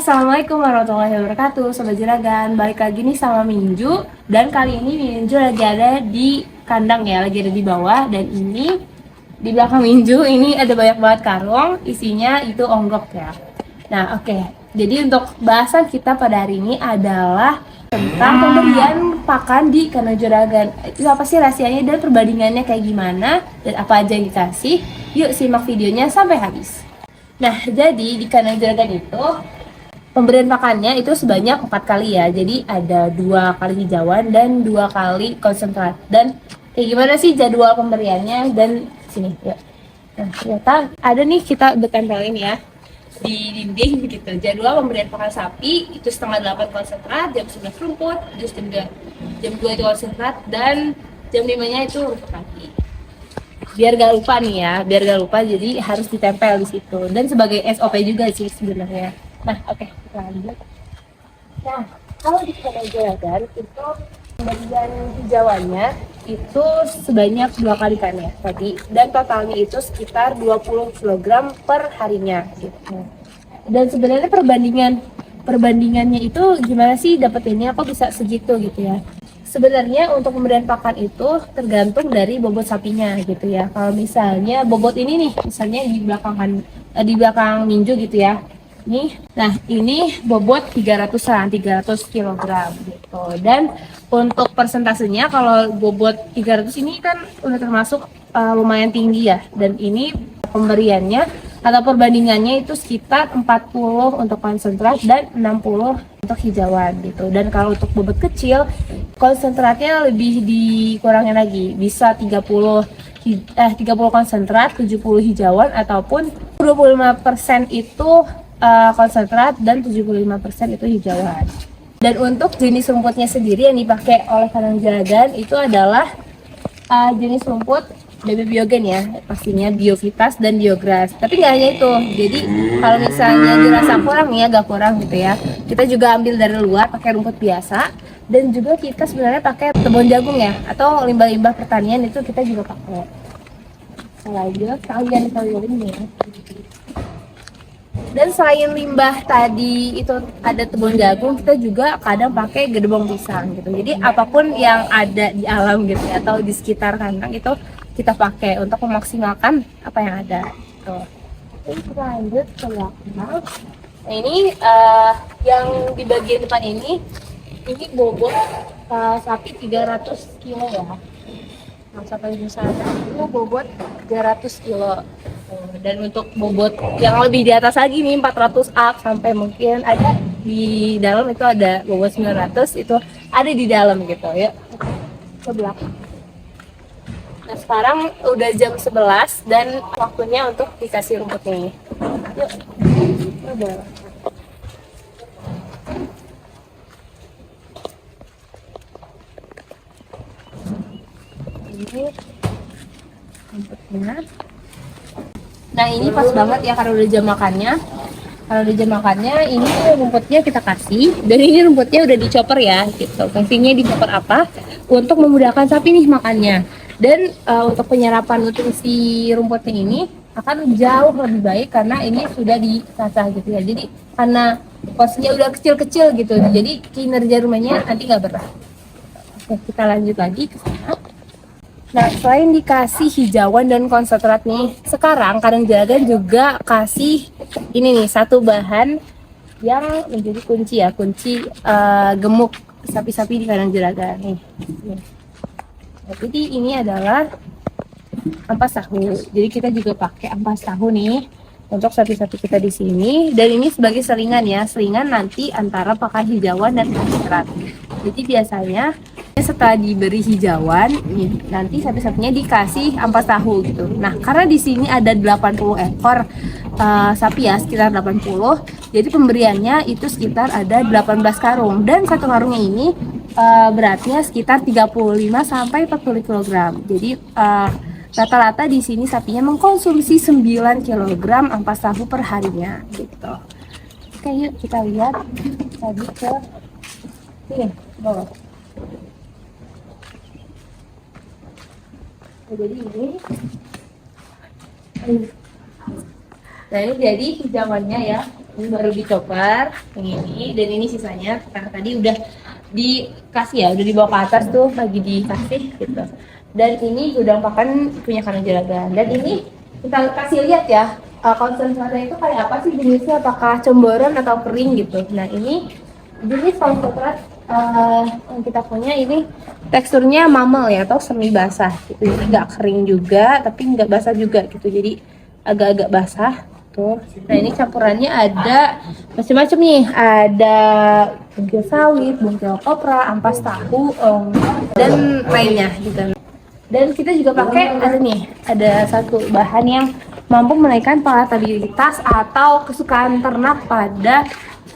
Assalamualaikum warahmatullahi wabarakatuh, Sobat Juragan. Balik lagi nih sama Minju. Dan kali ini Minju lagi ada di kandang ya, lagi ada di bawah. Dan ini di belakang Minju ini ada banyak banget karung, isinya itu onggok ya. Nah oke, jadi untuk bahasan kita pada hari ini adalah tentang pemberian pakan di kandang juragan. Itu apa sih rahasianya dan perbandingannya kayak gimana, dan apa aja yang dikasih. Yuk simak videonya sampai habis. Nah, jadi di kandang juragan itu pemberian pakannya itu sebanyak 4 kali ya. Jadi ada 2 kali hijauan dan 2 kali konsentrat. Dan kayak gimana sih jadwal pemberiannya, dan sini ya. Nah, ternyata ada nih, kita udah tempelin ya di dinding gitu. Jadwal pemberian pakan sapi itu setengah 8 konsentrat, jam 11 rumput, terus jam 2 itu konsentrat, dan jam 5 nya itu rumput lagi. Biar gak lupa nih ya, biar gak lupa, jadi harus ditempel di situ. Dan sebagai SOP juga sih sebenarnya. Nah, oke, kita lanjut. Nah, kalau di kandang juragan itu pemberian hijauannya itu sebanyak 2 kali kan ya tadi, dan totalnya itu sekitar 20 kg per harinya gitu. Dan sebenarnya perbandingannya itu gimana sih dapetinnya kok bisa segitu gitu ya. Sebenarnya untuk pemberian pakan itu tergantung dari bobot sapinya gitu ya. Kalau misalnya bobot ini nih, misalnya di belakang Minju gitu ya. Nih, nah ini bobot 300-an, 300 kg gitu. Dan untuk persentasenya kalau bobot 300 ini kan udah termasuk lumayan tinggi ya. Dan ini pemberiannya atau perbandingannya itu sekitar 40 untuk konsentrat dan 60 untuk hijauan gitu. Dan kalau untuk bobot kecil, konsentratnya lebih dikurangin lagi, bisa 30 konsentrat, 70 hijauan, ataupun 25% itu konsentrat dan 75% itu hijauan. Dan untuk jenis rumputnya sendiri yang dipakai oleh kandang juragan itu adalah jenis rumput Baby Biogen ya, pastinya Biovitas dan Biogras. Tapi nggak hanya itu, jadi kalau misalnya dirasa kurang ya, agak kurang gitu ya, kita juga ambil dari luar pakai rumput biasa. Dan juga kita sebenarnya pakai tebon jagung ya, atau limbah-limbah pertanian itu kita juga pakai. Lanjut, kalian ini ya. Dan selain limbah tadi itu ada tebon jagung, kita juga kadang pakai gedebong pisang gitu. Jadi apapun yang ada di alam gitu ya, atau di sekitar kandang itu kita pakai untuk memaksimalkan apa yang ada gitu. Oke, kita lanjut ke belakang. Nah ini yang di bagian depan ini bobot sapi 300 kilo ya. Nah, sampai di sana itu bobot 300 kilo. Dan untuk bobot yang lebih di atas lagi nih 400 up, sampai mungkin ada di dalam itu ada bobot 900, itu ada di dalam gitu ya. Ke belakang. Nah sekarang udah jam 11 dan waktunya untuk dikasih rumput nih. Yuk. Udah. Ini rumputnya. Nah ini pas banget ya karena udah jam makannya. Kalau udah jam makannya, ini rumputnya kita kasih. Dan ini rumputnya udah dicoper ya gitu. Kasihnya dicoper apa? Untuk memudahkan sapi nih makannya. Dan untuk penyerapan nutrisi rumputnya ini akan jauh lebih baik karena ini sudah dicacah gitu ya. Jadi karena porsinya udah kecil-kecil gitu, jadi kinerja rumahnya nanti nggak berat. Oke, kita lanjut lagi ke sana. Nah, selain dikasih hijauan dan konsentrat nih, sekarang kandang juragan juga kasih ini nih, satu bahan yang menjadi kunci ya, kunci gemuk sapi-sapi di kandang juragan nih. Nah, jadi ini adalah ampas tahu. Jadi kita juga pakai ampas tahu nih untuk sapi-sapi kita di sini. Dan ini sebagai selingan ya, selingan nanti antara pakan hijauan dan konsentrat. Jadi biasanya setelah diberi hijauan, nanti sapi-sapinya dikasih ampas tahu gitu. Nah, karena di sini ada 80 ekor sapi ya, sekitar 80. Jadi pemberiannya itu sekitar ada 18 karung, dan satu karungnya ini beratnya sekitar 35 sampai 40 kg. Jadi rata-rata di sini sapinya mengkonsumsi 9 kg ampas tahu per harinya gitu. Oke, yuk kita lihat tadi ke sini bawah. Jadi ini, nah ini jadi hijauannya ya, Ini baru dicopar yang ini, dan ini sisanya karena tadi udah dikasih ya, udah dibawa ke atas tuh, lagi dikasih gitu. Dan ini gudang pakan punya Kandang Juragan. Dan ini kita kasih lihat ya, konsentratnya itu kayak apa sih jenisnya, apakah cemboron atau kering gitu. Nah ini jenis konsentrat yang kita punya ini teksturnya mamel ya, atau semi basah gitu. Jadi nggak kering juga tapi nggak basah juga gitu, jadi agak-agak basah tuh. Nah ini campurannya ada macam-macam nih, ada bungkil sawit, bungkil kopra, ampas tahu, dan lainnya gitu. Dan kita juga pakai ada satu bahan yang mampu menaikkan palatabilitas atau kesukaan ternak pada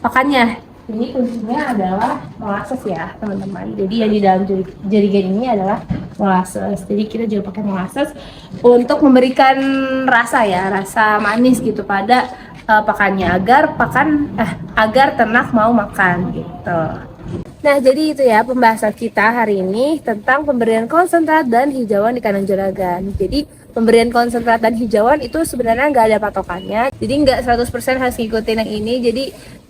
pakannya. Ini kuncinya adalah molasses ya teman-teman. Jadi yang di dalam jerigen ini adalah molasses. Jadi kita juga pakai molasses untuk memberikan rasa ya, rasa manis gitu pada pakannya, agar ternak mau makan gitu. Nah, jadi itu ya pembahasan kita hari ini tentang pemberian konsentrat dan hijauan di kandang juragan. Jadi, pemberian konsentrat dan hijauan itu sebenarnya nggak ada patokannya. Jadi, nggak 100% harus ngikutin yang ini. Jadi,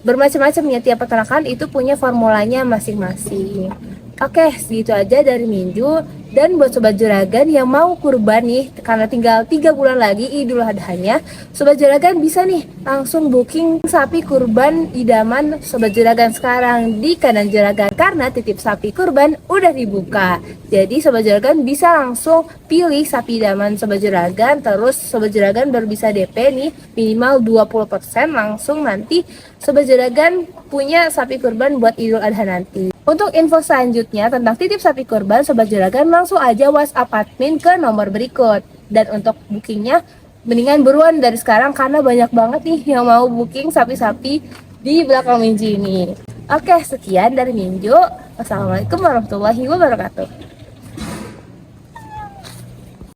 bermacam-macam ya, tiap peternakan itu punya formulanya masing-masing. Oke, segitu aja dari Minju. Dan buat Sobat Juragan yang mau kurban nih, karena tinggal 3 bulan lagi Idul Adhanya, Sobat Juragan bisa nih langsung booking sapi kurban idaman Sobat Juragan sekarang di Kandang Juragan, karena titip sapi kurban udah dibuka. Jadi Sobat Juragan bisa langsung pilih sapi idaman Sobat Juragan, terus Sobat Juragan baru bisa DP nih minimal 20%, langsung nanti Sobat Juragan punya sapi kurban buat Idul Adha nanti. Untuk info selanjutnya tentang titip sapi kurban, Sobat Juragan langsung aja WhatsApp admin ke nomor berikut. Dan untuk bookingnya, mendingan buruan dari sekarang karena banyak banget nih yang mau booking sapi-sapi di belakang Minju ini. Oke, sekian dari Minju. Wassalamualaikum warahmatullahi wabarakatuh.